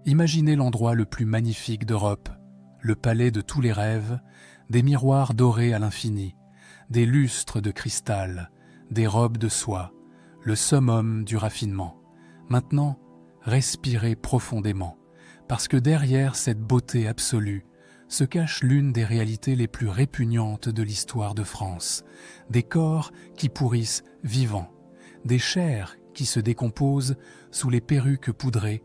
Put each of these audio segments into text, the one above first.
Imaginez l'endroit le plus magnifique d'Europe, le palais de tous les rêves, des miroirs dorés à l'infini, des lustres de cristal, des robes de soie, le summum du raffinement. Maintenant, respirez profondément, parce que derrière cette beauté absolue se cache l'une des réalités les plus répugnantes de l'histoire de France, des corps qui pourrissent vivants, des chairs qui se décomposent sous les perruques poudrées,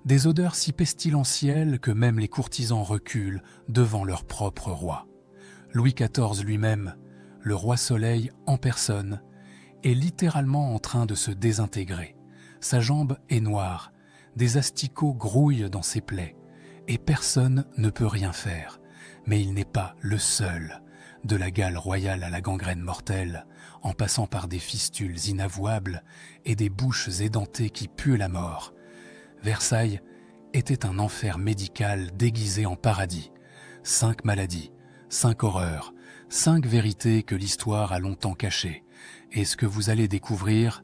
des odeurs si pestilentielles que même les courtisans reculent devant leur propre roi. Louis XIV lui-même, le roi Soleil en personne, est littéralement en train de se désintégrer. Sa jambe est noire, des asticots grouillent dans ses plaies, et personne ne peut rien faire. Mais il n'est pas le seul. De la gale royale à la gangrène mortelle, en passant par des fistules inavouables et des bouches édentées qui puent la mort. Versailles était un enfer médical déguisé en paradis. 5 maladies, 5 horreurs, 5 vérités que l'histoire a longtemps cachées. Et ce que vous allez découvrir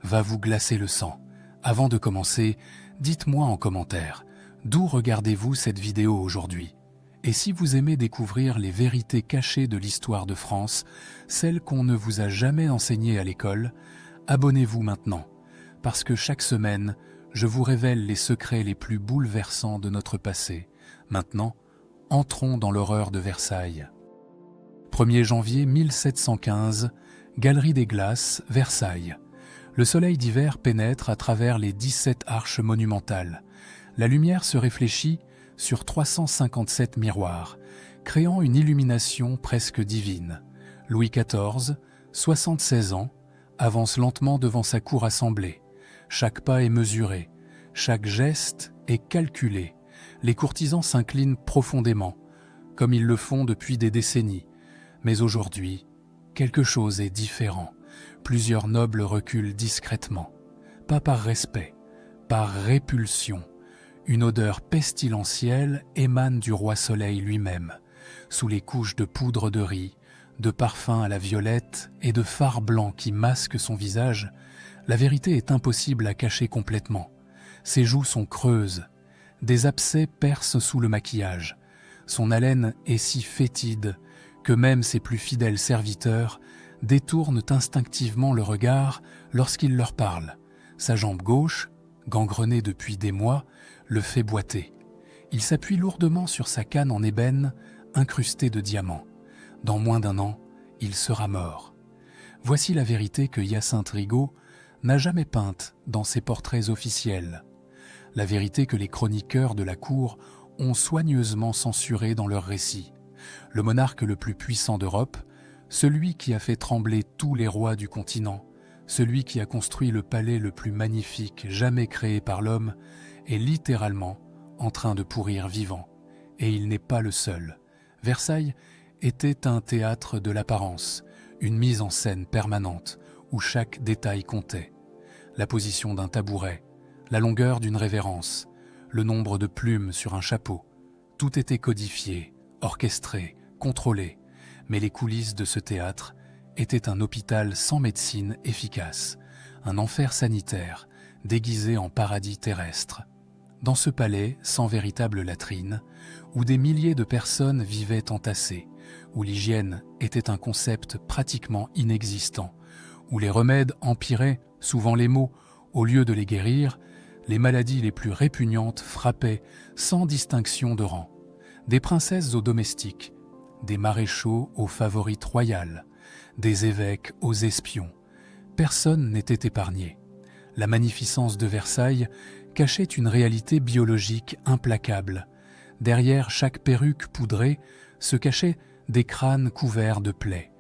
va vous glacer le sang. Avant de commencer, dites-moi en commentaire, d'où regardez-vous cette vidéo aujourd'hui? Et si vous aimez découvrir les vérités cachées de l'histoire de France, celles qu'on ne vous a jamais enseignées à l'école, abonnez-vous maintenant, parce que chaque semaine, je vous révèle les secrets les plus bouleversants de notre passé. Maintenant, entrons dans l'horreur de Versailles. 1er janvier 1715, Galerie des Glaces, Versailles. Le soleil d'hiver pénètre à travers les 17 arches monumentales. La lumière se réfléchit sur 357 miroirs, créant une illumination presque divine. Louis XIV, 76 ans, avance lentement devant sa cour assemblée. Chaque pas est mesuré, chaque geste est calculé. Les courtisans s'inclinent profondément, comme ils le font depuis des décennies. Mais aujourd'hui, quelque chose est différent. Plusieurs nobles reculent discrètement, pas par respect, par répulsion. Une odeur pestilentielle émane du roi Soleil lui-même, sous les couches de poudre de riz, de parfum à la violette et de fard blanc qui masque son visage. La vérité est impossible à cacher complètement. Ses joues sont creuses, des abcès percent sous le maquillage. Son haleine est si fétide que même ses plus fidèles serviteurs détournent instinctivement le regard lorsqu'il leur parle. Sa jambe gauche, gangrenée depuis des mois, le fait boiter. Il s'appuie lourdement sur sa canne en ébène incrustée de diamants. Dans moins d'1 an, il sera mort. Voici la vérité que Hyacinthe Rigaud n'a jamais peinte dans ses portraits officiels. La vérité que les chroniqueurs de la cour ont soigneusement censurée dans leurs récits. Le monarque le plus puissant d'Europe, celui qui a fait trembler tous les rois du continent, celui qui a construit le palais le plus magnifique jamais créé par l'homme, est littéralement en train de pourrir vivant. Et il n'est pas le seul. Versailles était un théâtre de l'apparence, une mise en scène permanente où chaque détail comptait. La position d'un tabouret, la longueur d'une révérence, le nombre de plumes sur un chapeau, tout était codifié, orchestré, contrôlé. Mais les coulisses de ce théâtre étaient un hôpital sans médecine efficace, un enfer sanitaire déguisé en paradis terrestre. Dans ce palais sans véritable latrine, où des milliers de personnes vivaient entassées, où l'hygiène était un concept pratiquement inexistant, où les remèdes empiraient souvent les maux au lieu de les guérir, les maladies les plus répugnantes frappaient sans distinction de rang. Des princesses aux domestiques, des maréchaux aux favorites royales, des évêques aux espions. Personne n'était épargné. La magnificence de Versailles cachait une réalité biologique implacable. Derrière chaque perruque poudrée se cachaient des crânes couverts de plaies.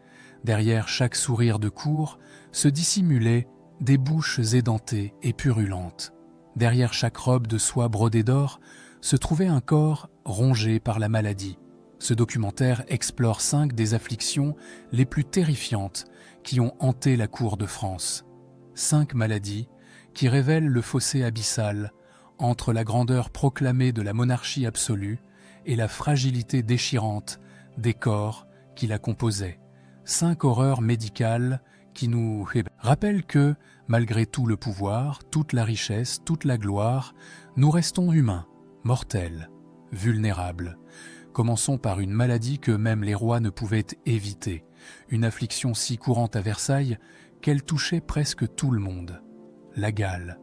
Derrière chaque sourire de cour se dissimulaient des bouches édentées et purulentes. Derrière chaque robe de soie brodée d'or se trouvait un corps rongé par la maladie. Ce documentaire explore 5 des afflictions les plus terrifiantes qui ont hanté la cour de France. 5 maladies qui révèlent le fossé abyssal entre la grandeur proclamée de la monarchie absolue et la fragilité déchirante des corps qui la composaient. 5 horreurs médicales qui nous rappellent que, malgré tout le pouvoir, toute la richesse, toute la gloire, nous restons humains, mortelle, vulnérable. Commençons par une maladie que même les rois ne pouvaient éviter, une affliction si courante à Versailles qu'elle touchait presque tout le monde. La gale,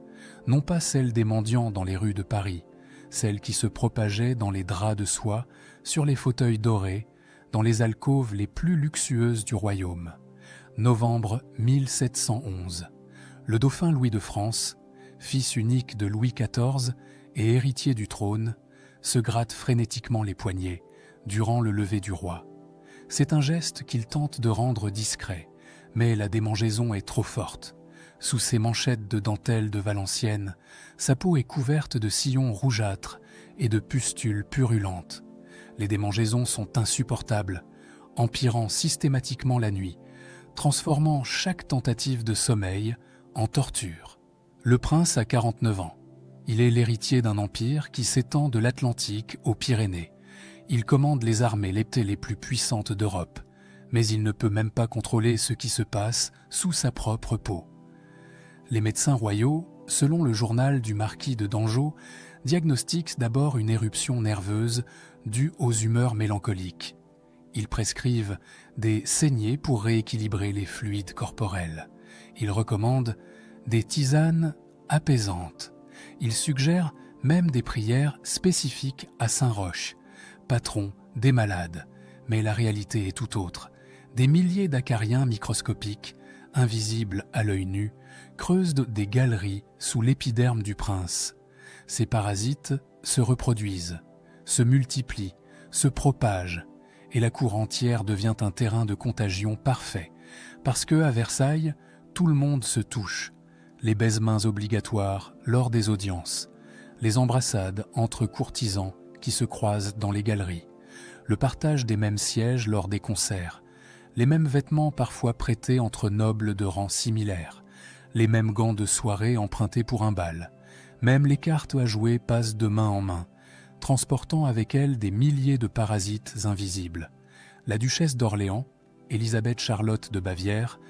non pas celle des mendiants dans les rues de Paris, celle qui se propageait dans les draps de soie, sur les fauteuils dorés, dans les alcôves les plus luxueuses du royaume. Novembre 1711. Le dauphin Louis de France, fils unique de Louis XIV et héritier du trône, se gratte frénétiquement les poignets durant le lever du roi. C'est un geste qu'il tente de rendre discret, mais la démangeaison est trop forte. Sous ses manchettes de dentelle de Valenciennes, sa peau est couverte de sillons rougeâtres et de pustules purulentes. Les démangeaisons sont insupportables, empirant systématiquement la nuit, transformant chaque tentative de sommeil en torture. Le prince a 49 ans. Il est l'héritier d'un empire qui s'étend de l'Atlantique aux Pyrénées. Il commande les armées les plus puissantes d'Europe, mais il ne peut même pas contrôler ce qui se passe sous sa propre peau. Les médecins royaux, selon le journal du marquis de Dangeau, diagnostiquent d'abord une éruption nerveuse due aux humeurs mélancoliques. Ils prescrivent des saignées pour rééquilibrer les fluides corporels. Ils recommandent des tisanes apaisantes. Ils suggèrent même des prières spécifiques à Saint-Roch, patron des malades. Mais la réalité est tout autre. Des milliers d'acariens microscopiques, invisibles à l'œil nu, creusent des galeries sous l'épiderme du prince. Ces parasites se reproduisent, se multiplient, se propagent, et la cour entière devient un terrain de contagion parfait, parce que, à Versailles, tout le monde se touche. Les baise-mains obligatoires lors des audiences, les embrassades entre courtisans qui se croisent dans les galeries, le partage des mêmes sièges lors des concerts, les mêmes vêtements parfois prêtés entre nobles de rang similaires, les mêmes gants de soirée empruntés pour un bal. Même les cartes à jouer passent de main en main, transportant avec elles des milliers de parasites invisibles. La duchesse d'Orléans, Élisabeth Charlotte de Bavière,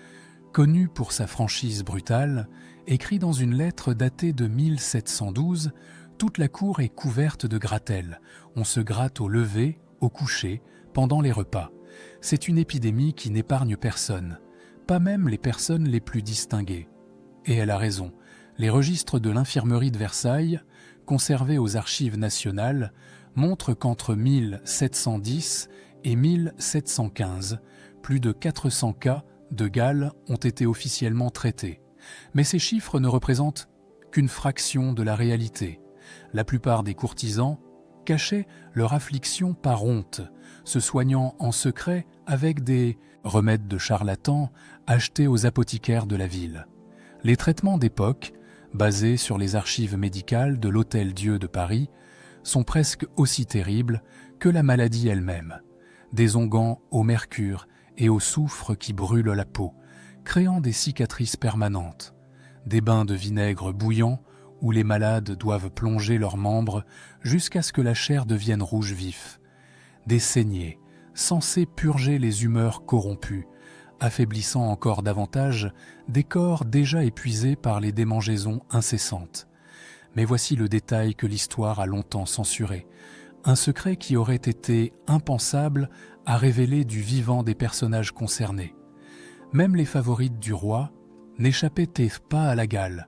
connue pour sa franchise brutale, écrit dans une lettre datée de 1712 « Toute la cour est couverte de gratelles. On se gratte au lever, au coucher, pendant les repas. C'est une épidémie qui n'épargne personne, pas même les personnes les plus distinguées. » Et elle a raison. Les registres de l'infirmerie de Versailles, conservés aux archives nationales, montrent qu'entre 1710 et 1715, plus de 400 cas de gale ont été officiellement traités. Mais ces chiffres ne représentent qu'une fraction de la réalité. La plupart des courtisans cachaient leur affliction par honte, se soignant en secret avec des remèdes de charlatans achetés aux apothicaires de la ville. Les traitements d'époque, basés sur les archives médicales de l'Hôtel-Dieu de Paris, sont presque aussi terribles que la maladie elle-même. Des onguents au mercure et au soufre qui brûlent la peau, créant des cicatrices permanentes. Des bains de vinaigre bouillant où les malades doivent plonger leurs membres jusqu'à ce que la chair devienne rouge vif. Des saignées, censées purger les humeurs corrompues, affaiblissant encore davantage des corps déjà épuisés par les démangeaisons incessantes. Mais voici le détail que l'histoire a longtemps censuré, un secret qui aurait été impensable à révéler du vivant des personnages concernés. Même les favorites du roi n'échappaient pas à la gale.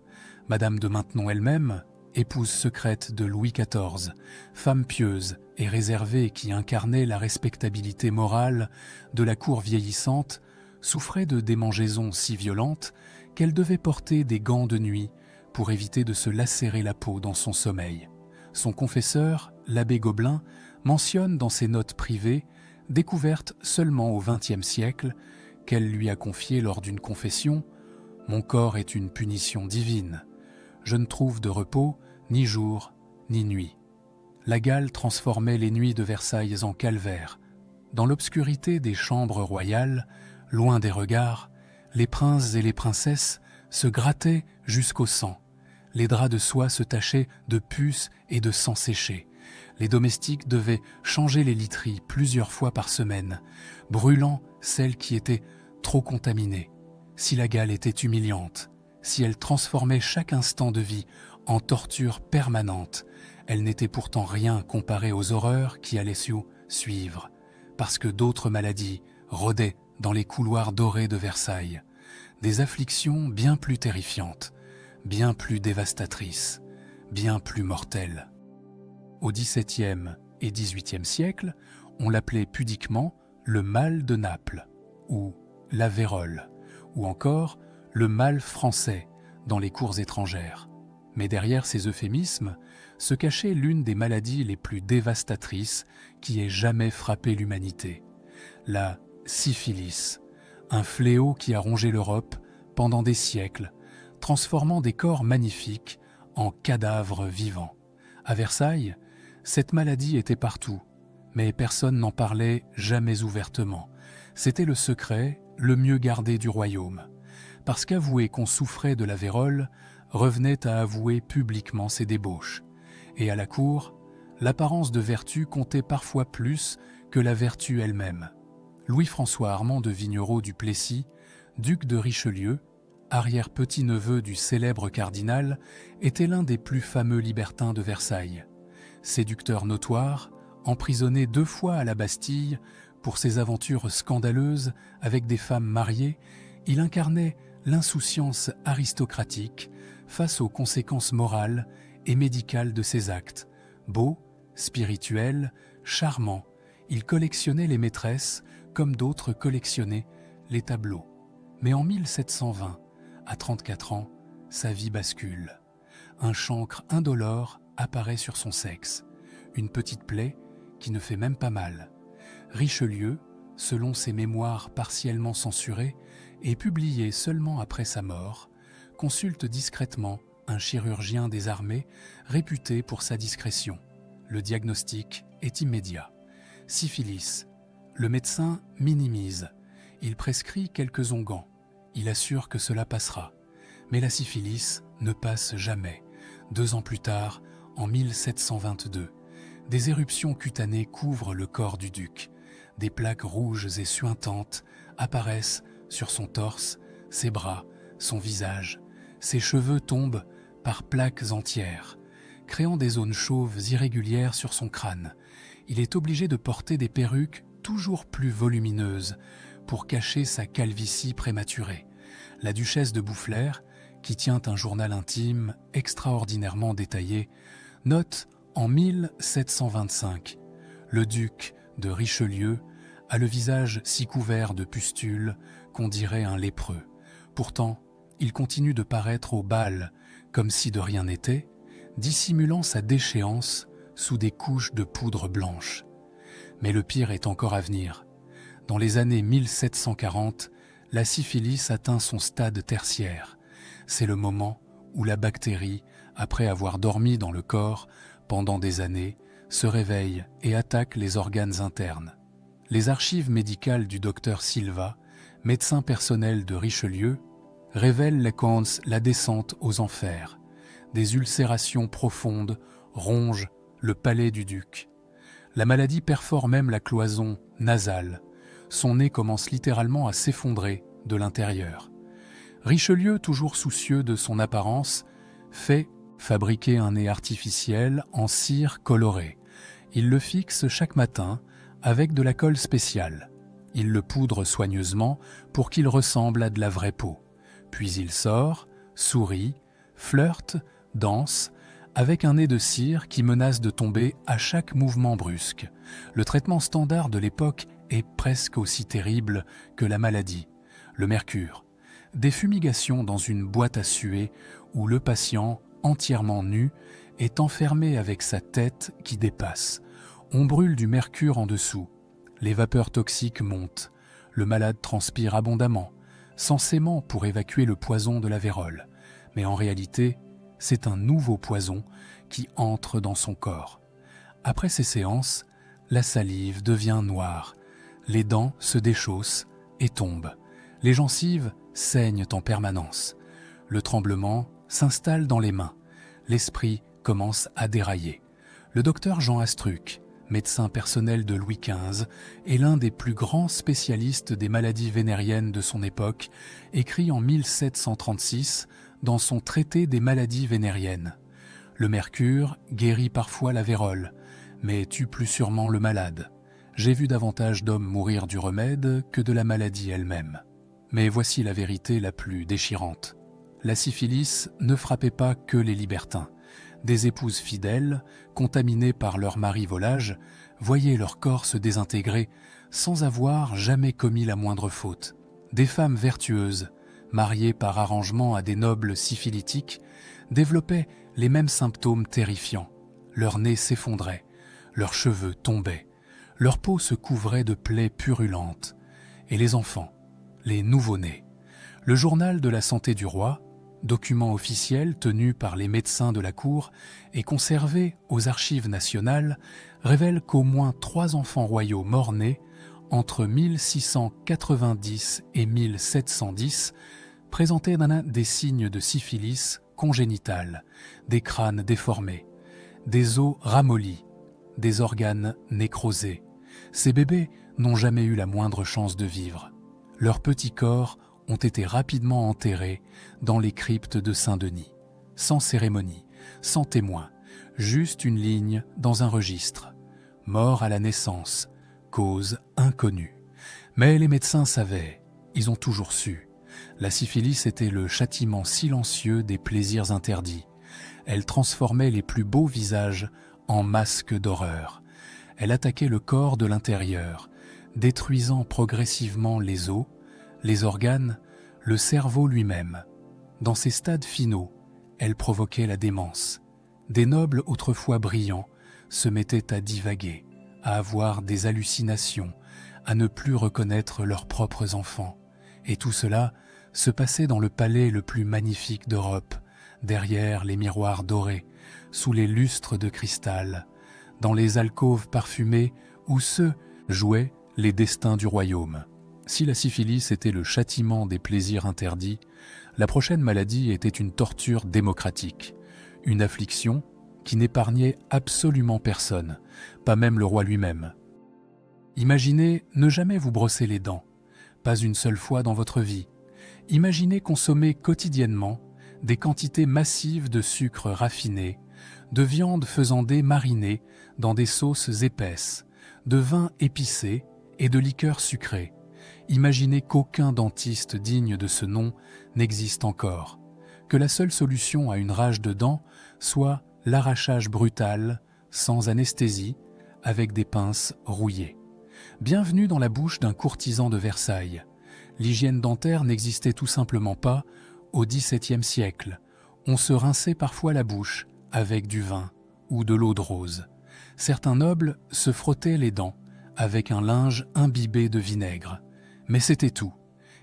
Madame de Maintenon elle-même, épouse secrète de Louis XIV, femme pieuse et réservée qui incarnait la respectabilité morale de la cour vieillissante, souffrait de démangeaisons si violentes qu'elle devait porter des gants de nuit pour éviter de se lacérer la peau dans son sommeil. Son confesseur, l'abbé Gobelin, mentionne dans ses notes privées, découvertes seulement au XXe siècle, qu'elle lui a confiées lors d'une confession « Mon corps est une punition divine. Je ne trouve de repos ni jour ni nuit. » La gale transformait les nuits de Versailles en calvaire. Dans l'obscurité des chambres royales, loin des regards, les princes et les princesses se grattaient jusqu'au sang. Les draps de soie se tachaient de puces et de sang séché. Les domestiques devaient changer les literies plusieurs fois par semaine, brûlant celles qui étaient trop contaminées. Si la gale était humiliante, si elle transformait chaque instant de vie en torture permanente. Elle n'était pourtant rien comparée aux horreurs qui allaient suivre, parce que d'autres maladies rôdaient dans les couloirs dorés de Versailles. Des afflictions bien plus terrifiantes, bien plus dévastatrices, bien plus mortelles. Au XVIIe et XVIIIe siècle, on l'appelait pudiquement le mal de Naples, ou la vérole, ou encore le mal français dans les cours étrangères. Mais derrière ces euphémismes se cachait l'une des maladies les plus dévastatrices qui ait jamais frappé l'humanité, la syphilis, un fléau qui a rongé l'Europe pendant des siècles, transformant des corps magnifiques en cadavres vivants. À Versailles, cette maladie était partout, mais personne n'en parlait jamais ouvertement. C'était le secret le mieux gardé du royaume, parce qu'avouer qu'on souffrait de la vérole revenait à avouer publiquement ses débauches. Et à la cour, l'apparence de vertu comptait parfois plus que la vertu elle-même. Louis-François Armand de Vignerot du Plessis, duc de Richelieu, arrière-petit-neveu du célèbre cardinal, était l'un des plus fameux libertins de Versailles. Séducteur notoire, emprisonné 2 fois à la Bastille pour ses aventures scandaleuses avec des femmes mariées, il incarnait l'insouciance aristocratique face aux conséquences morales et médicales de ses actes. Beau, spirituel, charmant, il collectionnait les maîtresses comme d'autres collectionnaient les tableaux. Mais en 1720, à 34 ans, sa vie bascule. Un chancre indolore apparaît sur son sexe, une petite plaie qui ne fait même pas mal. Richelieu, selon ses mémoires partiellement censurés et publiés seulement après sa mort, consulte discrètement un chirurgien des armées réputé pour sa discrétion. Le diagnostic est immédiat. Syphilis. Le médecin minimise. Il prescrit quelques onguents. Il assure que cela passera. Mais la syphilis ne passe jamais. 2 ans plus tard, en 1722, des éruptions cutanées couvrent le corps du duc. Des plaques rouges et suintantes apparaissent sur son torse, ses bras, son visage. Ses cheveux tombent par plaques entières, créant des zones chauves irrégulières sur son crâne. Il est obligé de porter des perruques toujours plus volumineuses pour cacher sa calvitie prématurée. La duchesse de Boufflers, qui tient un journal intime extraordinairement détaillé, note en 1725 « Le duc de Richelieu a le visage si couvert de pustules qu'on dirait un lépreux. Pourtant, il continue de paraître au bal comme si de rien n'était, dissimulant sa déchéance sous des couches de poudre blanche. Mais le pire est encore à venir. Dans les années 1740, la syphilis atteint son stade tertiaire. C'est le moment où la bactérie, après avoir dormi dans le corps pendant des années, se réveille et attaque les organes internes. Les archives médicales du docteur Silva, médecin personnel de Richelieu, révèlent la descente aux enfers. Des ulcérations profondes rongent le palais du duc. La maladie perfore même la cloison nasale. Son nez commence littéralement à s'effondrer de l'intérieur. Richelieu, toujours soucieux de son apparence, fait fabriquer un nez artificiel en cire colorée. Il le fixe chaque matin avec de la colle spéciale. Il le poudre soigneusement pour qu'il ressemble à de la vraie peau. Puis il sort, sourit, flirte, danse, avec un nez de cire qui menace de tomber à chaque mouvement brusque. Le traitement standard de l'époque est presque aussi terrible que la maladie. Le mercure. Des fumigations dans une boîte à suer où le patient, entièrement nu, est enfermé avec sa tête qui dépasse. On brûle du mercure en dessous. Les vapeurs toxiques montent. Le malade transpire abondamment, censément pour évacuer le poison de la vérole. Mais en réalité, c'est un nouveau poison qui entre dans son corps. Après ces séances, la salive devient noire. Les dents se déchaussent et tombent. Les gencives saignent en permanence. Le tremblement s'installe dans les mains. L'esprit commence à dérailler. Le docteur Jean Astruc, médecin personnel de Louis XV, est l'un des plus grands spécialistes des maladies vénériennes de son époque, écrit en 1736 dans son traité des maladies vénériennes. Le mercure guérit parfois la vérole, mais tue plus sûrement le malade. J'ai vu davantage d'hommes mourir du remède que de la maladie elle-même. Mais voici la vérité la plus déchirante. La syphilis ne frappait pas que les libertins. Des épouses fidèles, contaminées par leur mari volage, voyaient leur corps se désintégrer sans avoir jamais commis la moindre faute. Des femmes vertueuses, mariées par arrangement à des nobles syphilitiques, développaient les mêmes symptômes terrifiants. Leur nez s'effondrait, leurs cheveux tombaient, leur peau se couvrait de plaies purulentes. Et les enfants, les nouveau-nés. Le journal de la santé du roi, document officiel tenu par les médecins de la cour et conservé aux archives nationales, révèle qu'au moins 3 enfants royaux morts-nés, entre 1690 et 1710, présentaient des signes de syphilis congénitale, des crânes déformés, des os ramollis, des organes nécrosés. Ces bébés n'ont jamais eu la moindre chance de vivre. Leurs petits corps ont été rapidement enterrés dans les cryptes de Saint-Denis, sans cérémonie, sans témoin, juste une ligne dans un registre. Mort à la naissance, cause inconnue. Mais les médecins savaient, ils ont toujours su. La syphilis était le châtiment silencieux des plaisirs interdits. Elle transformait les plus beaux visages en masques d'horreur. Elle attaquait le corps de l'intérieur, détruisant progressivement les os, les organes, le cerveau lui-même. Dans ces stades finaux, elle provoquait la démence. Des nobles autrefois brillants se mettaient à divaguer, à avoir des hallucinations, à ne plus reconnaître leurs propres enfants. Et tout cela se passait dans le palais le plus magnifique d'Europe, derrière les miroirs dorés, sous les lustres de cristal, dans les alcôves parfumées où se jouaient les destins du royaume. Si la syphilis était le châtiment des plaisirs interdits, la prochaine maladie était une torture démocratique, une affliction qui n'épargnait absolument personne, pas même le roi lui-même. Imaginez ne jamais vous brosser les dents, pas une seule fois dans votre vie. Imaginez consommer quotidiennement des quantités massives de sucre raffiné, de viande faisandée marinée dans des sauces épaisses, de vin épicé et de liqueurs sucrées. Imaginez qu'aucun dentiste digne de ce nom n'existe encore, que la seule solution à une rage de dents soit l'arrachage brutal, sans anesthésie, avec des pinces rouillées. Bienvenue dans la bouche d'un courtisan de Versailles. L'hygiène dentaire n'existait tout simplement pas au XVIIe siècle. On se rinçait parfois la bouche avec du vin ou de l'eau de rose. Certains nobles se frottaient les dents avec un linge imbibé de vinaigre. Mais c'était tout.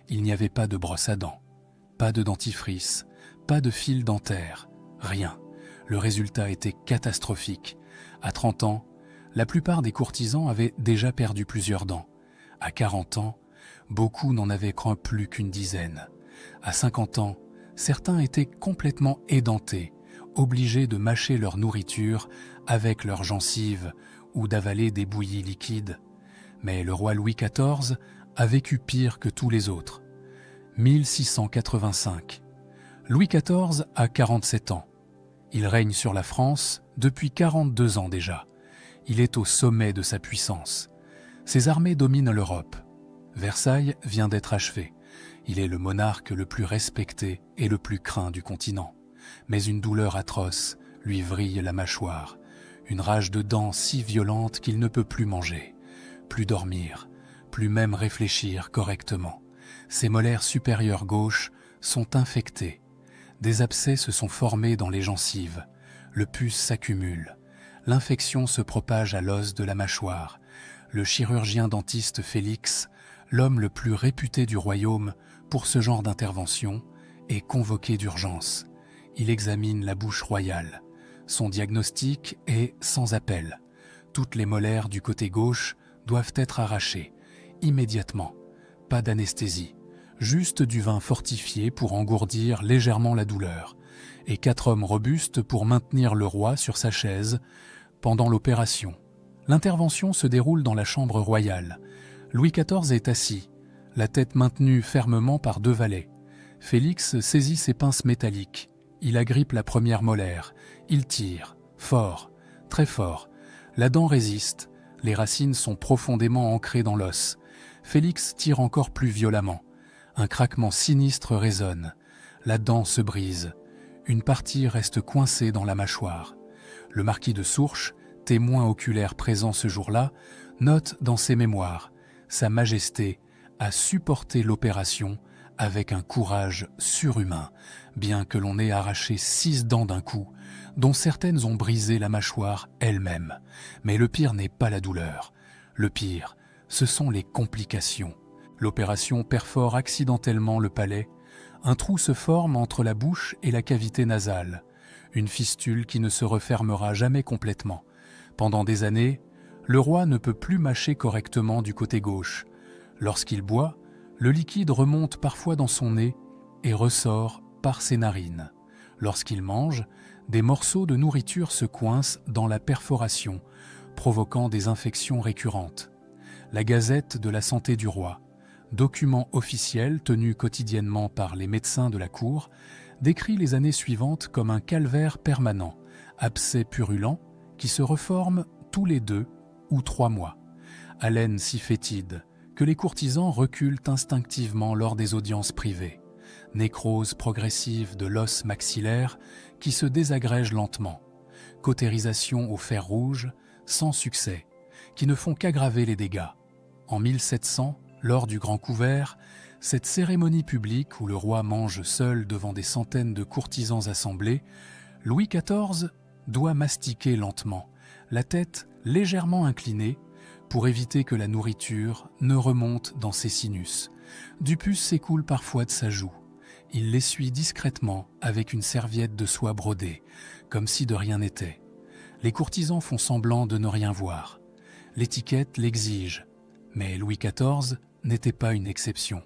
Il n'y avait pas de brosse à dents, pas de dentifrice, pas de fil dentaire, rien. Le résultat était catastrophique. À 30 ans, la plupart des courtisans avaient déjà perdu plusieurs dents. À 40 ans, beaucoup n'en avaient plus qu'une dizaine. À 50 ans, certains étaient complètement édentés, obligés de mâcher leur nourriture avec leurs gencives ou d'avaler des bouillies liquides. Mais le roi Louis XIV a vécu pire que tous les autres. 1685. Louis XIV a 47 ans. Il règne sur la France depuis 42 ans déjà. Il est au sommet de sa puissance. Ses armées dominent l'Europe. Versailles vient d'être achevé. Il est le monarque le plus respecté et le plus craint du continent. Mais une douleur atroce lui vrille la mâchoire. Une rage de dents si violente qu'il ne peut plus manger, plus dormir, plus même réfléchir correctement. Ses molaires supérieures gauches sont infectées. Des abcès se sont formés dans les gencives. Le pus s'accumule. L'infection se propage à l'os de la mâchoire. Le chirurgien dentiste Félix, l'homme le plus réputé du royaume pour ce genre d'intervention, est convoqué d'urgence. Il examine la bouche royale. Son diagnostic est sans appel. Toutes les molaires du côté gauche doivent être arrachées, immédiatement. Pas d'anesthésie, juste du vin fortifié pour engourdir légèrement la douleur, et 4 hommes robustes pour maintenir le roi sur sa chaise pendant l'opération. L'intervention se déroule dans la chambre royale. Louis XIV est assis, la tête maintenue fermement par 2 valets. Félix saisit ses pinces métalliques. Il agrippe la première molaire, il tire, fort, très fort. La dent résiste, les racines sont profondément ancrées dans l'os. Félix tire encore plus violemment. Un craquement sinistre résonne. La dent se brise. Une partie reste coincée dans la mâchoire. Le marquis de Sourches, témoin oculaire présent ce jour-là, note dans ses mémoires « Sa Majesté a supporté l'opération avec un courage surhumain, bien que l'on ait arraché 6 dents d'un coup, dont certaines ont brisé la mâchoire elle-même. Mais le pire n'est pas la douleur. Le pire, ce sont les complications. L'opération perfore accidentellement le palais. Un trou se forme entre la bouche et la cavité nasale, une fistule qui ne se refermera jamais complètement. Pendant des années, le roi ne peut plus mâcher correctement du côté gauche. Lorsqu'il boit, le liquide remonte parfois dans son nez et ressort par ses narines. Lorsqu'il mange, des morceaux de nourriture se coincent dans la perforation, provoquant des infections récurrentes. La Gazette de la santé du roi, document officiel tenu quotidiennement par les médecins de la cour, décrit les années suivantes comme un calvaire permanent, abcès purulent, qui se reforme tous les 2 ou 3 mois. Haleine si fétide que les courtisans reculent instinctivement lors des audiences privées. Nécrose progressive de l'os maxillaire qui se désagrège lentement. Cautérisation au fer rouge, sans succès, qui ne font qu'aggraver les dégâts. En 1700, lors du Grand Couvert, cette cérémonie publique où le roi mange seul devant des centaines de courtisans assemblés, Louis XIV doit mastiquer lentement, la tête légèrement inclinée, pour éviter que la nourriture ne remonte dans ses sinus. Du pus s'écoule parfois de sa joue. Il l'essuie discrètement avec une serviette de soie brodée, comme si de rien n'était. Les courtisans font semblant de ne rien voir. L'étiquette l'exige, mais Louis XIV n'était pas une exception.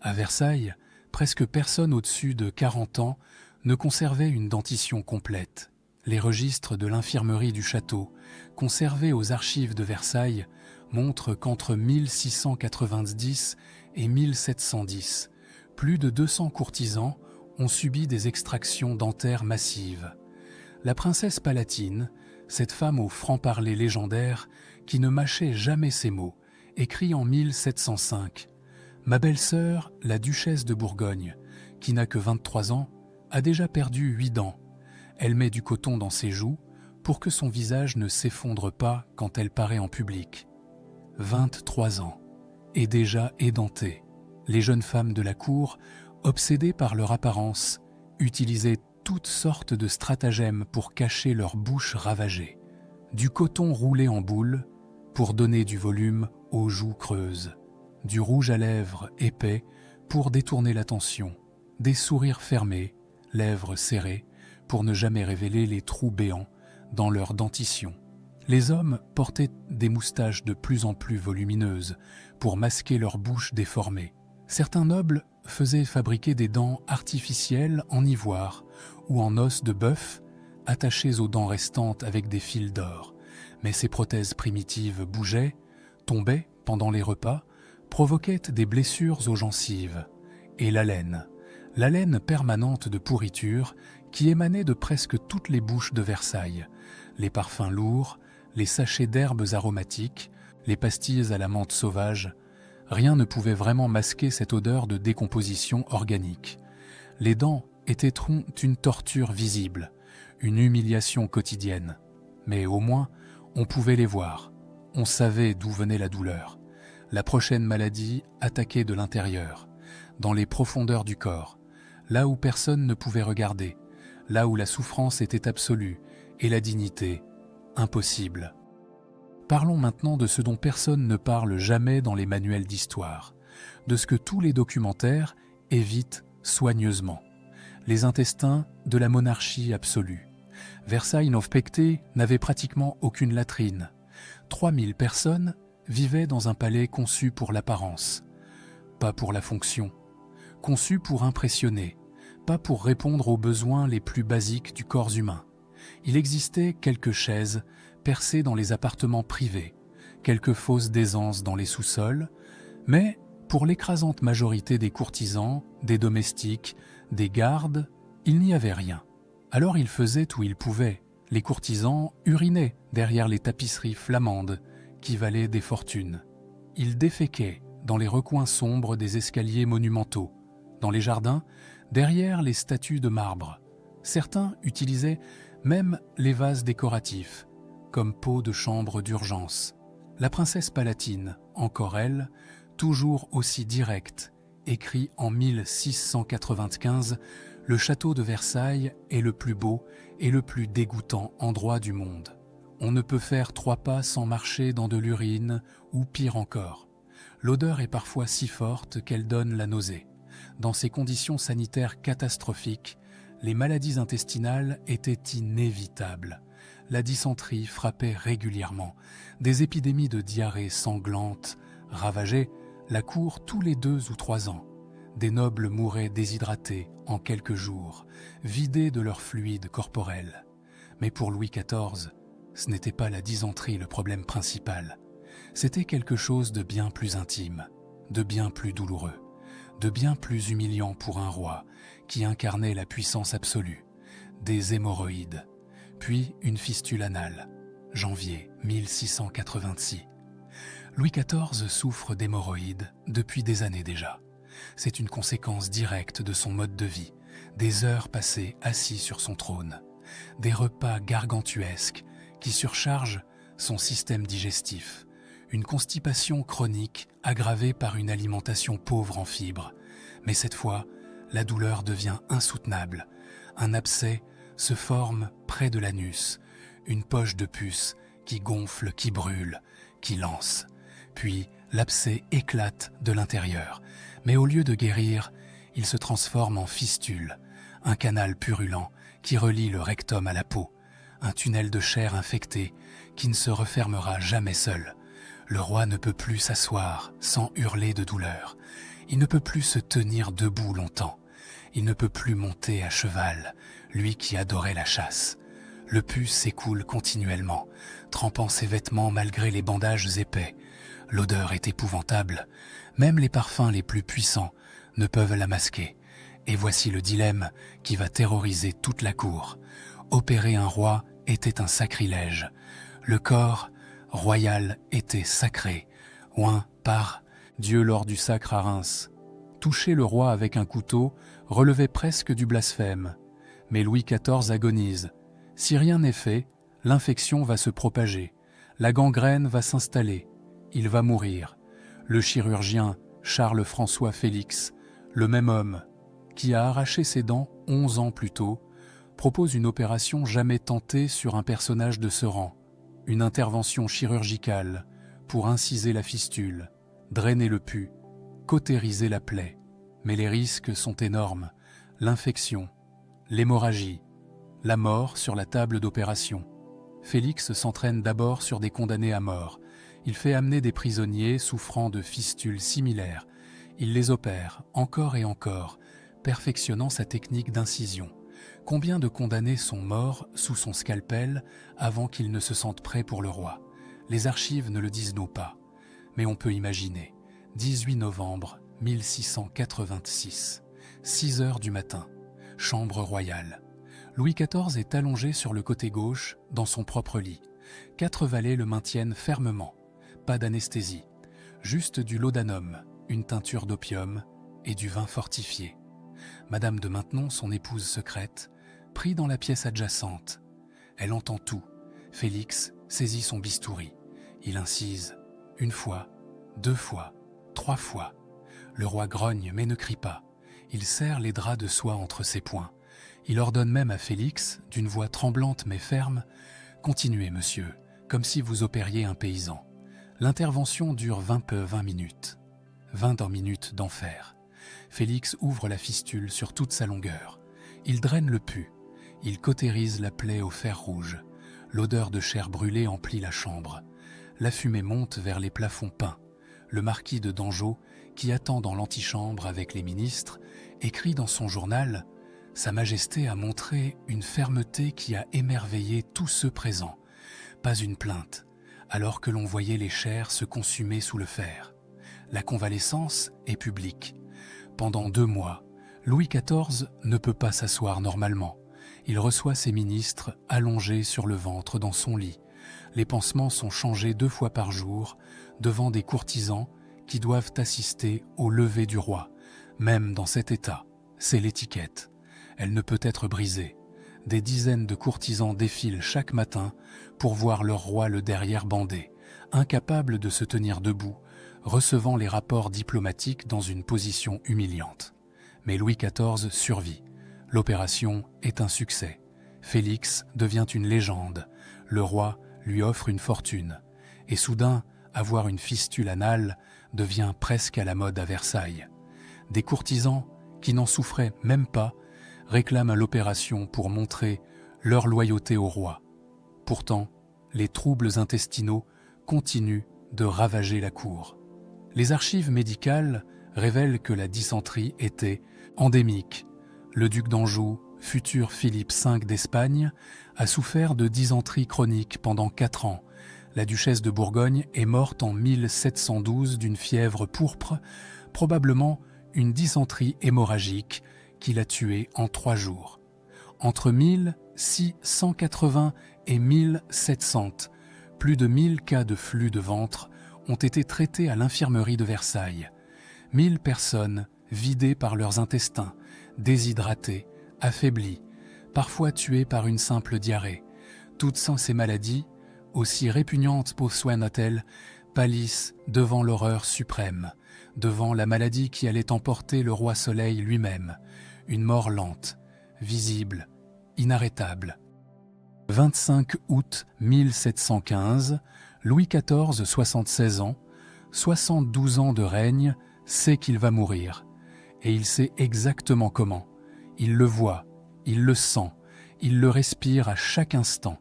À Versailles, presque personne au-dessus de 40 ans ne conservait une dentition complète. Les registres de l'infirmerie du château, conservés aux archives de Versailles, montrent qu'entre 1690 et 1710, plus de 200 courtisans ont subi des extractions dentaires massives. La princesse palatine, cette femme au franc-parler légendaire qui ne mâchait jamais ses mots, écrit en 1705 « Ma belle-sœur, la duchesse de Bourgogne, qui n'a que 23 ans, a déjà perdu 8 dents. Elle met du coton dans ses joues pour que son visage ne s'effondre pas quand elle paraît en public. 23 ans, et déjà édentée. Les jeunes femmes de la cour, obsédées par leur apparence, utilisaient toutes sortes de stratagèmes pour cacher leur bouche ravagée. Du coton roulé en boule pour donner du volume aux joues creuses, du rouge à lèvres épais pour détourner l'attention, des sourires fermés, lèvres serrées, pour ne jamais révéler les trous béants dans leur dentition. Les hommes portaient des moustaches de plus en plus volumineuses pour masquer leur bouche déformée. Certains nobles faisaient fabriquer des dents artificielles en ivoire ou en os de bœuf attachées aux dents restantes avec des fils d'or. Mais ces prothèses primitives bougeaient, tombaient pendant les repas, provoquaient des blessures aux gencives. Et la laine permanente de pourriture qui émanait de presque toutes les bouches de Versailles, les parfums lourds, les sachets d'herbes aromatiques, les pastilles à la menthe sauvage, rien ne pouvait vraiment masquer cette odeur de décomposition organique. Les dents étaient une torture visible, une humiliation quotidienne. Mais au moins, on pouvait les voir. On savait d'où venait la douleur. La prochaine maladie attaquait de l'intérieur, dans les profondeurs du corps, là où personne ne pouvait regarder, là où la souffrance était absolue et la dignité impossible. Parlons maintenant de ce dont personne ne parle jamais dans les manuels d'histoire, de ce que tous les documentaires évitent soigneusement. Les intestins de la monarchie absolue. Versailles Novpecté n'avait pratiquement aucune latrine. 3000 personnes vivaient dans un palais conçu pour l'apparence, pas pour la fonction, conçu pour impressionner, pas pour répondre aux besoins les plus basiques du corps humain. Il existait quelques chaises percées dans les appartements privés, quelques fausses d'aisance dans les sous-sols, mais pour l'écrasante majorité des courtisans, des domestiques, des gardes, il n'y avait rien. Alors il faisait où il pouvait. Les courtisans urinaient derrière les tapisseries flamandes qui valaient des fortunes. Il déféquait dans les recoins sombres des escaliers monumentaux, dans les jardins, derrière les statues de marbre. Certains utilisaient même les vases décoratifs, comme pots de chambre d'urgence. La princesse palatine, encore elle, toujours aussi directe, écrit en 1695 « Le château de Versailles est le plus beau et le plus dégoûtant endroit du monde. On ne peut faire 3 pas sans marcher dans de l'urine ou pire encore. L'odeur est parfois si forte qu'elle donne la nausée. Dans ces conditions sanitaires catastrophiques, les maladies intestinales étaient inévitables. La dysenterie frappait régulièrement. Des épidémies de diarrhée sanglante ravageaient la cour tous les 2 ou 3 ans. Des nobles mouraient déshydratés en quelques jours, vidés de leur fluide corporel. Mais pour Louis XIV, ce n'était pas la dysenterie le problème principal. C'était quelque chose de bien plus intime, de bien plus douloureux, de bien plus humiliant pour un roi qui incarnait la puissance absolue, des hémorroïdes, puis une fistule anale, janvier 1686. Louis XIV souffre d'hémorroïdes depuis des années déjà. C'est une conséquence directe de son mode de vie, des heures passées assis sur son trône, des repas gargantuesques qui surchargent son système digestif, une constipation chronique aggravée par une alimentation pauvre en fibres. Mais cette fois, la douleur devient insoutenable. Un abcès se forme près de l'anus, une poche de pus qui gonfle, qui brûle, qui lance. Puis l'abcès éclate de l'intérieur, mais au lieu de guérir, il se transforme en fistule, un canal purulent qui relie le rectum à la peau, un tunnel de chair infectée qui ne se refermera jamais seul. Le roi ne peut plus s'asseoir sans hurler de douleur. Il ne peut plus se tenir debout longtemps. Il ne peut plus monter à cheval, lui qui adorait la chasse. Le pus s'écoule continuellement, trempant ses vêtements malgré les bandages épais. L'odeur est épouvantable. Même les parfums les plus puissants ne peuvent la masquer. Et voici le dilemme qui va terroriser toute la cour. Opérer un roi était un sacrilège. Le corps royal était sacré, oint par Dieu lors du sacre à Reims. Toucher le roi avec un couteau relevait presque du blasphème. Mais Louis XIV agonise. Si rien n'est fait, l'infection va se propager. La gangrène va s'installer. Il va mourir. Le chirurgien Charles-François Félix, le même homme qui a arraché ses dents 11 ans plus tôt, propose une opération jamais tentée sur un personnage de ce rang. Une intervention chirurgicale pour inciser la fistule, drainer le pus, cautériser la plaie. Mais les risques sont énormes. L'infection, l'hémorragie, la mort sur la table d'opération. Félix s'entraîne d'abord sur des condamnés à mort. Il fait amener des prisonniers souffrant de fistules similaires. Il les opère encore et encore, perfectionnant sa technique d'incision. Combien de condamnés sont morts sous son scalpel avant qu'ils ne se sentent prêts pour le roi? Les archives ne le disent nous pas, mais on peut imaginer. 18 novembre 1686, 6 heures du matin, chambre royale. Louis XIV est allongé sur le côté gauche, dans son propre lit. 4 valets le maintiennent fermement. Pas d'anesthésie, juste du laudanum, une teinture d'opium et du vin fortifié. Madame de Maintenon, son épouse secrète, prie dans la pièce adjacente. Elle entend tout. Félix saisit son bistouri. Il incise 1 fois, 2 fois, 3 fois. Le roi grogne mais ne crie pas. Il serre les draps de soie entre ses poings. Il ordonne même à Félix, d'une voix tremblante mais ferme, « Continuez, monsieur, comme si vous opériez un paysan. » L'intervention dure 20 minutes. 20 minutes d'enfer. Félix ouvre la fistule sur toute sa longueur. Il draine le pus. Il cautérise la plaie au fer rouge. L'odeur de chair brûlée emplit la chambre. La fumée monte vers les plafonds peints. Le marquis de Dangeau, qui attend dans l'antichambre avec les ministres, écrit dans son journal « Sa Majesté a montré une fermeté qui a émerveillé tous ceux présents. Pas une plainte, alors que l'on voyait les chairs se consumer sous le fer. La convalescence est publique. Pendant 2 mois, Louis XIV ne peut pas s'asseoir normalement. Il reçoit ses ministres allongés sur le ventre dans son lit. Les pansements sont changés 2 fois par jour devant des courtisans qui doivent assister au lever du roi. Même dans cet état, c'est l'étiquette. Elle ne peut être brisée. Des dizaines de courtisans défilent chaque matin pour voir leur roi le derrière bandé, incapable de se tenir debout, recevant les rapports diplomatiques dans une position humiliante. Mais Louis XIV survit. L'opération est un succès. Félix devient une légende. Le roi lui offre une fortune. Et soudain, avoir une fistule anale devient presque à la mode à Versailles. Des courtisans, qui n'en souffraient même pas, réclament l'opération pour montrer leur loyauté au roi. Pourtant, les troubles intestinaux continuent de ravager la cour. Les archives médicales révèlent que la dysenterie était endémique. Le duc d'Anjou, futur Philippe V d'Espagne, a souffert de dysenterie chronique pendant 4 ans. La duchesse de Bourgogne est morte en 1712 d'une fièvre pourpre, probablement une dysenterie hémorragique qui l'a tuée en 3 jours. Entre 1680 et 1700, plus de 1000 cas de flux de ventre ont été traités à l'infirmerie de Versailles. 1000 personnes vidées par leurs intestins, déshydratées, affaiblies, parfois tuées par une simple diarrhée. Toutes ces maladies, aussi répugnantes soient-elles, pâlissent devant l'horreur suprême, devant la maladie qui allait emporter le roi Soleil lui-même, une mort lente, visible, inarrêtable. 25 août 1715, Louis XIV, 76 ans, 72 ans de règne, sait qu'il va mourir. Et il sait exactement comment. Il le voit, il le sent, il le respire à chaque instant.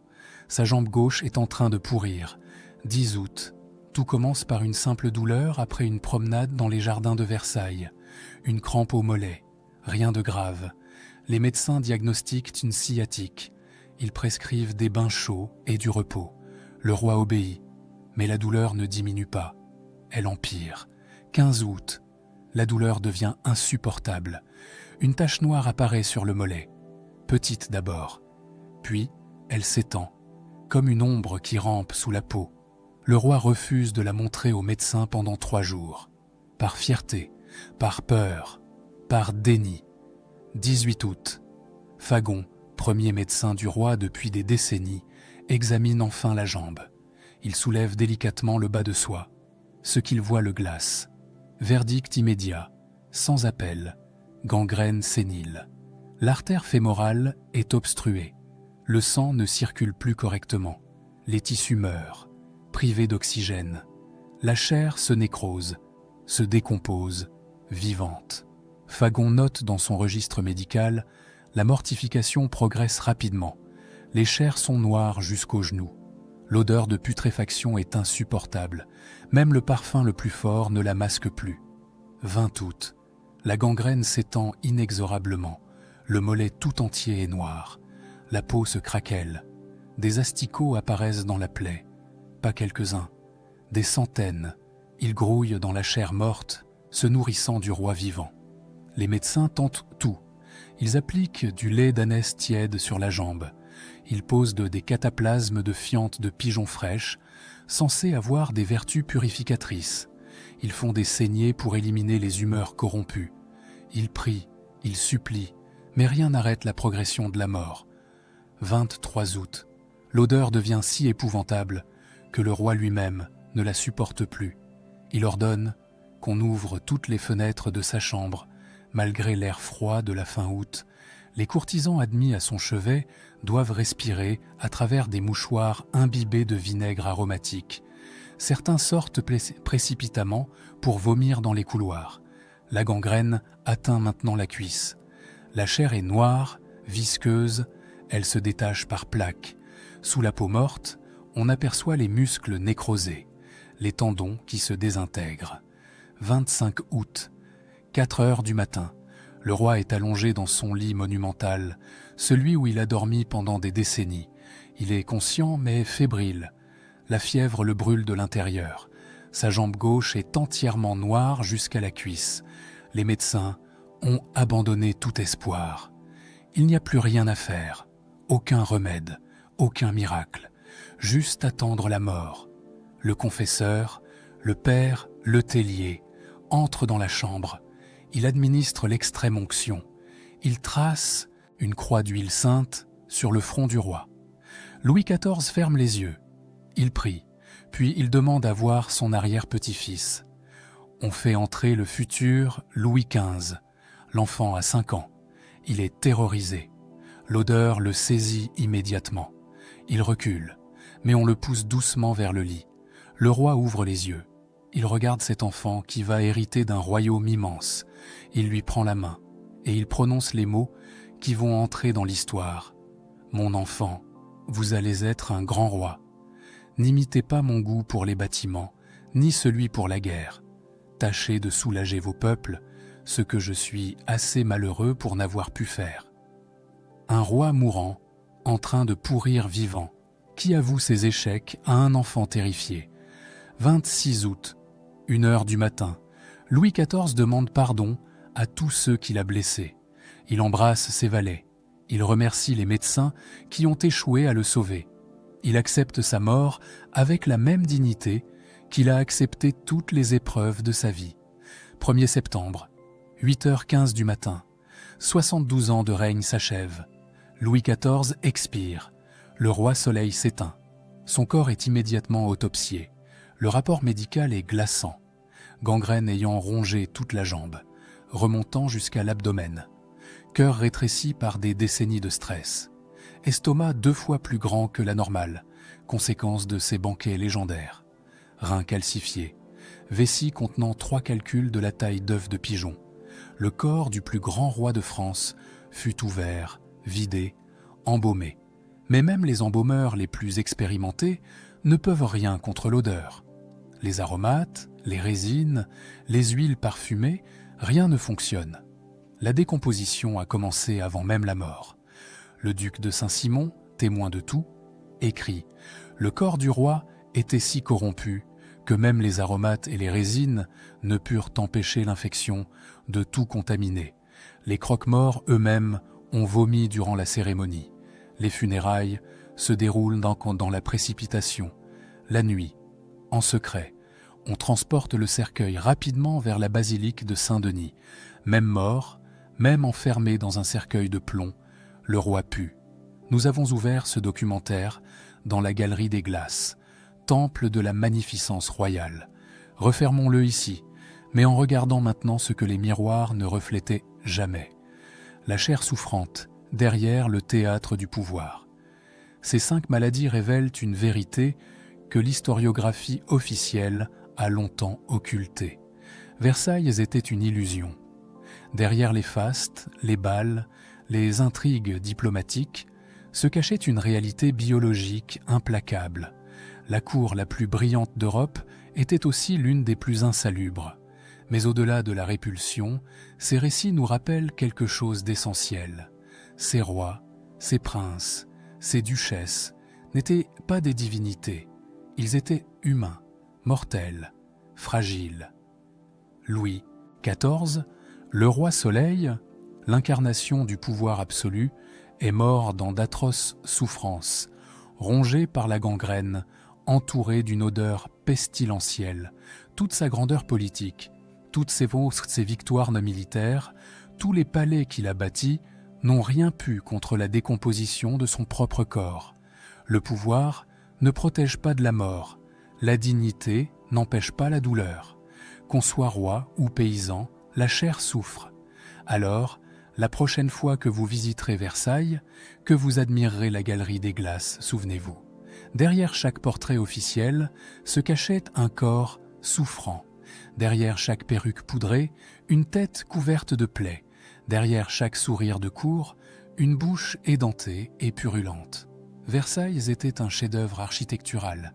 Sa jambe gauche est en train de pourrir. 10 août. Tout commence par une simple douleur après une promenade dans les jardins de Versailles. Une crampe au mollet. Rien de grave. Les médecins diagnostiquent une sciatique. Ils prescrivent des bains chauds et du repos. Le roi obéit. Mais la douleur ne diminue pas. Elle empire. 15 août. La douleur devient insupportable. Une tache noire apparaît sur le mollet. Petite d'abord. Puis, elle s'étend, comme une ombre qui rampe sous la peau. Le roi refuse de la montrer aux médecins pendant 3 jours. Par fierté, par peur, par déni. 18 août. Fagon, premier médecin du roi depuis des décennies, examine enfin la jambe. Il soulève délicatement le bas de soie. Ce qu'il voit le glace. Verdict immédiat, sans appel, gangrène sénile. L'artère fémorale est obstruée. Le sang ne circule plus correctement. Les tissus meurent, privés d'oxygène. La chair se nécrose, se décompose, vivante. Fagon note dans son registre médical, la mortification progresse rapidement. Les chairs sont noires jusqu'aux genoux. L'odeur de putréfaction est insupportable. Même le parfum le plus fort ne la masque plus. 20 août. La gangrène s'étend inexorablement. Le mollet tout entier est noir. La peau se craquelle. Des asticots apparaissent dans la plaie. Pas quelques-uns. Des centaines. Ils grouillent dans la chair morte, se nourrissant du roi vivant. Les médecins tentent tout. Ils appliquent du lait d'ânesse tiède sur la jambe. Ils posent des cataplasmes de fientes de pigeons fraîches, censés avoir des vertus purificatrices. Ils font des saignées pour éliminer les humeurs corrompues. Ils prient, ils supplient, mais rien n'arrête la progression de la mort. 23 août. L'odeur devient si épouvantable que le roi lui-même ne la supporte plus. Il ordonne qu'on ouvre toutes les fenêtres de sa chambre, malgré l'air froid de la fin août. Les courtisans admis à son chevet doivent respirer à travers des mouchoirs imbibés de vinaigre aromatique. Certains sortent précipitamment pour vomir dans les couloirs. La gangrène atteint maintenant la cuisse. La chair est noire, visqueuse, elle se détache par plaques. Sous la peau morte, on aperçoit les muscles nécrosés, les tendons qui se désintègrent. 25 août, 4 heures du matin. Le roi est allongé dans son lit monumental, celui où il a dormi pendant des décennies. Il est conscient mais fébrile. La fièvre le brûle de l'intérieur. Sa jambe gauche est entièrement noire jusqu'à la cuisse. Les médecins ont abandonné tout espoir. Il n'y a plus rien à faire. aucun remède, aucun miracle, juste attendre la mort. Le confesseur, le père Letellier, entre dans la chambre. Il administre l'extrême onction. Il trace une croix d'huile sainte sur le front du roi. Louis XIV ferme les yeux. Il prie, puis il demande à voir son arrière-petit-fils. On fait entrer le futur Louis XV. L'enfant a 5 ans. Il est terrorisé. L'odeur le saisit immédiatement. Il recule, mais on le pousse doucement vers le lit. Le roi ouvre les yeux. Il regarde cet enfant qui va hériter d'un royaume immense. Il lui prend la main et il prononce les mots qui vont entrer dans l'histoire. « Mon enfant, vous allez être un grand roi. N'imitez pas mon goût pour les bâtiments, ni celui pour la guerre. Tâchez de soulager vos peuples, ce que je suis assez malheureux pour n'avoir pu faire. » Un roi mourant, en train de pourrir vivant, qui avoue ses échecs à un enfant terrifié. 26 août, 1h du matin, Louis XIV demande pardon à tous ceux qu'il a blessés. Il embrasse ses valets. Il remercie les médecins qui ont échoué à le sauver. Il accepte sa mort avec la même dignité qu'il a accepté toutes les épreuves de sa vie. 1er septembre, 8h15 du matin, 72 ans de règne s'achèvent. Louis XIV expire. Le roi Soleil s'éteint. Son corps est immédiatement autopsié. Le rapport médical est glaçant. Gangrène ayant rongé toute la jambe, remontant jusqu'à l'abdomen. Cœur rétréci par des décennies de stress. Estomac 2 fois plus grand que la normale, conséquence de ces banquets légendaires. Reins calcifiés. Vessie contenant 3 calculs de la taille d'œufs de pigeon. Le corps du plus grand roi de France fut ouvert, vidé, embaumé. Mais même les embaumeurs les plus expérimentés ne peuvent rien contre l'odeur. Les aromates, les résines, les huiles parfumées, rien ne fonctionne. La décomposition a commencé avant même la mort. Le duc de Saint-Simon, témoin de tout, écrit « Le corps du roi était si corrompu que même les aromates et les résines ne purent empêcher l'infection de tout contaminer. Les croque-morts eux-mêmes ont vomi durant la cérémonie. Les funérailles se déroulent dans la précipitation. La nuit, en secret, on transporte le cercueil rapidement vers la basilique de Saint-Denis. Même mort, même enfermé dans un cercueil de plomb, le roi pue. Nous avons ouvert ce documentaire dans la Galerie des Glaces, temple de la magnificence royale. Refermons-le ici, mais en regardant maintenant ce que les miroirs ne reflétaient jamais. La chair souffrante, derrière le théâtre du pouvoir. Ces 5 maladies révèlent une vérité que l'historiographie officielle a longtemps occultée. Versailles était une illusion. Derrière les fastes, les bals, les intrigues diplomatiques, se cachait une réalité biologique implacable. La cour la plus brillante d'Europe était aussi l'une des plus insalubres. Mais au-delà de la répulsion, ces récits nous rappellent quelque chose d'essentiel. Ces rois, ces princes, ces duchesses n'étaient pas des divinités. Ils étaient humains, mortels, fragiles. Louis XIV, le roi Soleil, l'incarnation du pouvoir absolu, est mort dans d'atroces souffrances, rongé par la gangrène, entouré d'une odeur pestilentielle. Toute sa grandeur politique, toutes ses victoires militaires, tous les palais qu'il a bâtis n'ont rien pu contre la décomposition de son propre corps. Le pouvoir ne protège pas de la mort, la dignité n'empêche pas la douleur. Qu'on soit roi ou paysan, la chair souffre. Alors, la prochaine fois que vous visiterez Versailles, que vous admirerez la Galerie des Glaces, souvenez-vous. Derrière chaque portrait officiel se cachait un corps souffrant. Derrière chaque perruque poudrée, une tête couverte de plaies. Derrière chaque sourire de cour, une bouche édentée et purulente. Versailles était un chef-d'œuvre architectural,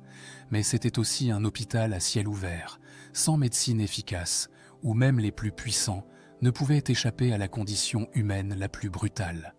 mais c'était aussi un hôpital à ciel ouvert, sans médecine efficace, où même les plus puissants ne pouvaient échapper à la condition humaine la plus brutale.